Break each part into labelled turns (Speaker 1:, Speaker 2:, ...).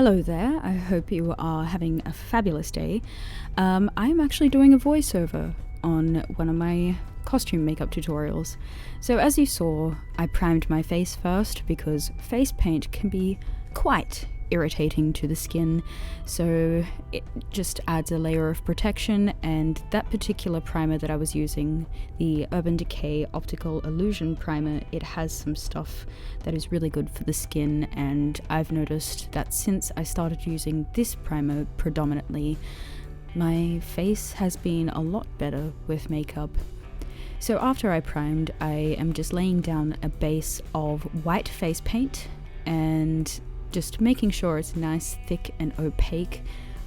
Speaker 1: Hello there, I hope you are having a fabulous day. I'm actually doing a voiceover on one of my costume makeup tutorials. So as you saw, I primed my face first because face paint can be quite irritating to the skin, so it just adds a layer of protection, and that particular primer that I was using, the Urban Decay Optical Illusion Primer, it has some stuff that is really good for the skin, and I've noticed that since I started using this primer predominantly, my face has been a lot better with makeup. So after I primed, I am just laying down a base of white face paint and just making sure it's nice, thick and opaque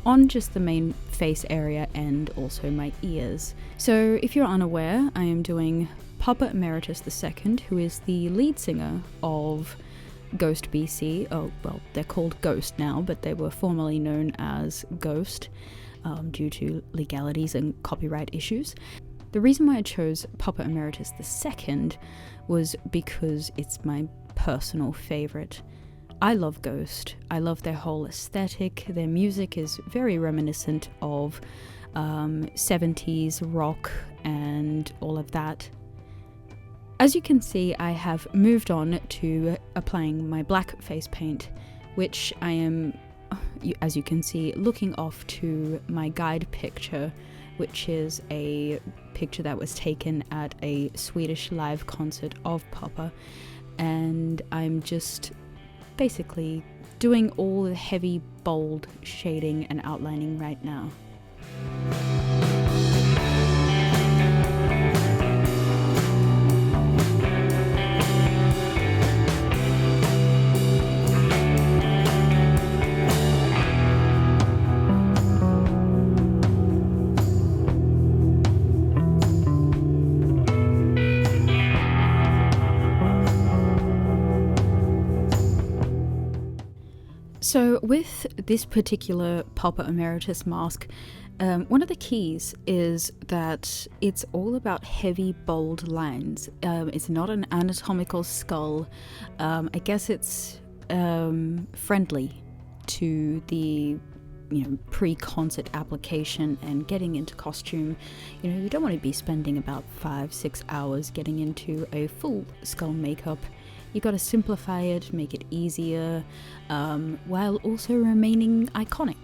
Speaker 1: on just the main face area and also my ears. So if you're unaware, I am doing Papa Emeritus II, who is the lead singer of Ghost BC. Oh, well, they're called Ghost now, but they were formerly known as Ghost due to legalities and copyright issues. The reason why I chose Papa Emeritus II was because it's my personal favorite. I love Ghost. I love their whole aesthetic. Their music is very reminiscent of 70s rock and all of that. As you can see, I have moved on to applying my black face paint, which I am, as you can see, looking off to my guide picture, which is a picture that was taken at a Swedish live concert of Papa, and I'm just basically doing all the heavy, bold shading and outlining right now. So with this particular Papa Emeritus mask, one of the keys is that it's all about heavy, bold lines. It's not an anatomical skull. I guess it's friendly to the pre-concert application and getting into costume. You don't want to be spending about 5-6 hours getting into a full skull makeup. You gotta simplify it, make it easier, while also remaining iconic.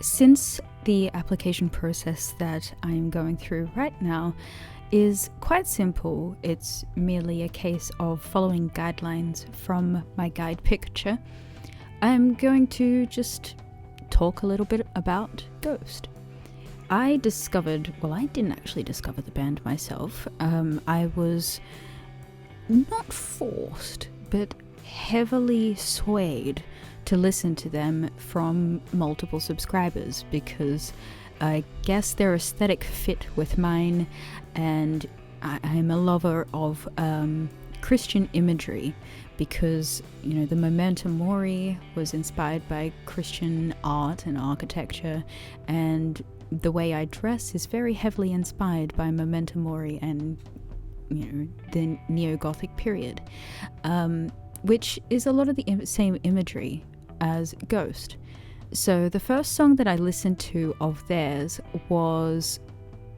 Speaker 1: Since the application process that I'm going through right now is quite simple, it's merely a case of following guidelines from my guide picture, I'm going to just talk a little bit about Ghost. I didn't actually discover the band myself. I was not forced, but heavily swayed to listen to them from multiple subscribers because I guess their aesthetic fit with mine, and I'm a lover of Christian imagery because, you know, the Memento Mori was inspired by Christian art and architecture, and the way I dress is very heavily inspired by Memento Mori and, you know, the neo-Gothic period, which is a lot of the same imagery as Ghost. So the first song that I listened to of theirs was,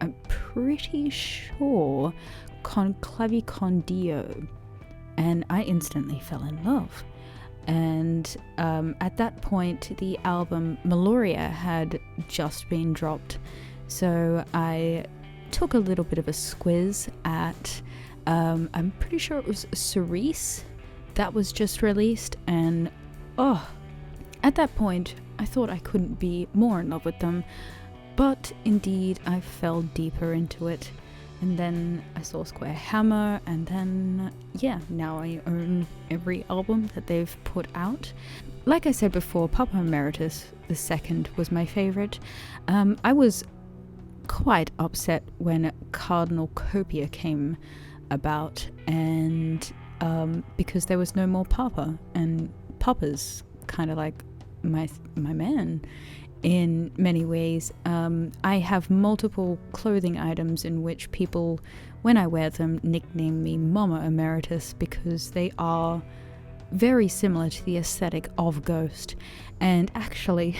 Speaker 1: I'm pretty sure, Con Clavi Con Dio, and I instantly fell in love. And at that point, the album Meloria had just been dropped, so I took a little bit of a squiz at, I'm pretty sure it was Cerise that was just released, and at that point I thought I couldn't be more in love with them, but indeed I fell deeper into it. And then I saw Square Hammer, and then, yeah, now I own every album that they've put out. Like I said before, Papa Emeritus II was my favourite. I was quite upset when Cardinal Copia came about, and because there was no more Papa, and Papa's kind of like my man. In many ways. I have multiple clothing items in which people, when I wear them, nickname me Mama Emeritus because they are very similar to the aesthetic of Ghost. And actually,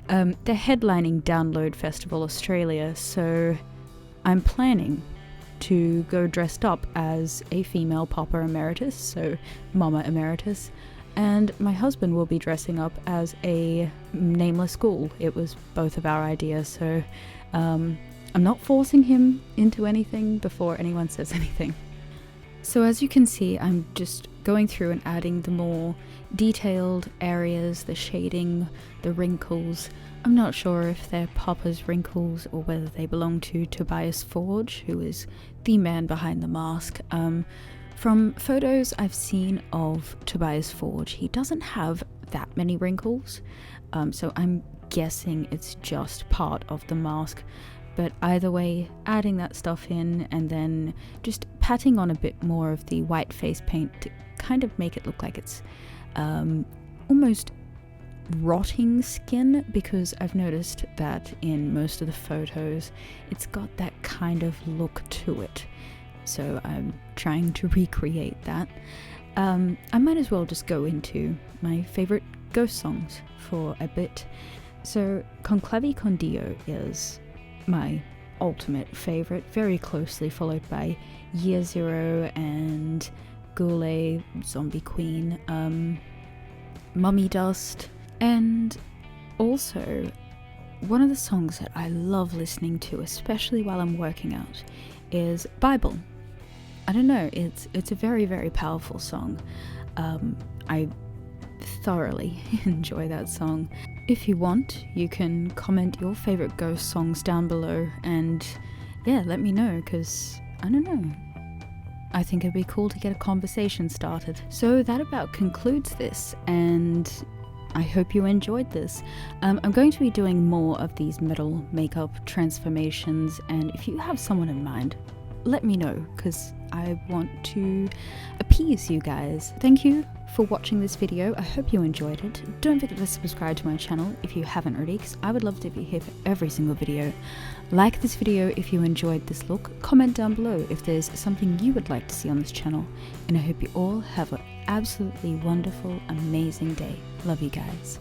Speaker 1: they're headlining Download Festival Australia, so I'm planning to go dressed up as a female Papa Emeritus, so Mama Emeritus. And my husband will be dressing up as a nameless ghoul. It was both of our ideas, so I'm not forcing him into anything before anyone says anything. So as you can see, I'm just going through and adding the more detailed areas, the shading, the wrinkles. I'm not sure if they're Papa's wrinkles or whether they belong to Tobias Forge, who is the man behind the mask. From photos I've seen of Tobias Forge, he doesn't have that many wrinkles, so I'm guessing it's just part of the mask. But either way, adding that stuff in and then just patting on a bit more of the white face paint to kind of make it look like it's almost rotting skin, because I've noticed that in most of the photos it's got that kind of look to it. So I'm trying to recreate that. I might as well just go into my favourite Ghost songs for a bit. So Con Clavi Con Dio is my ultimate favourite, very closely followed by Year Zero and Goulet, Zombie Queen, Mummy Dust, and also one of the songs that I love listening to, especially while I'm working out, is Bible. I don't know, it's a very, very powerful song. I thoroughly enjoy that song. If you want, you can comment your favourite Ghost songs down below and yeah, let me know, because I don't know, I think it'd be cool to get a conversation started. So that about concludes this, and I hope you enjoyed this. I'm going to be doing more of these metal makeup transformations, and if you have someone in mind, let me know, because I want to appease you guys. Thank you for watching this video. I hope you enjoyed it. Don't forget to subscribe to my channel if you haven't already, because I would love to be here for every single video. Like this video if you enjoyed this look. Comment down below if there's something you would like to see on this channel. And I hope you all have an absolutely wonderful, amazing day. Love you guys.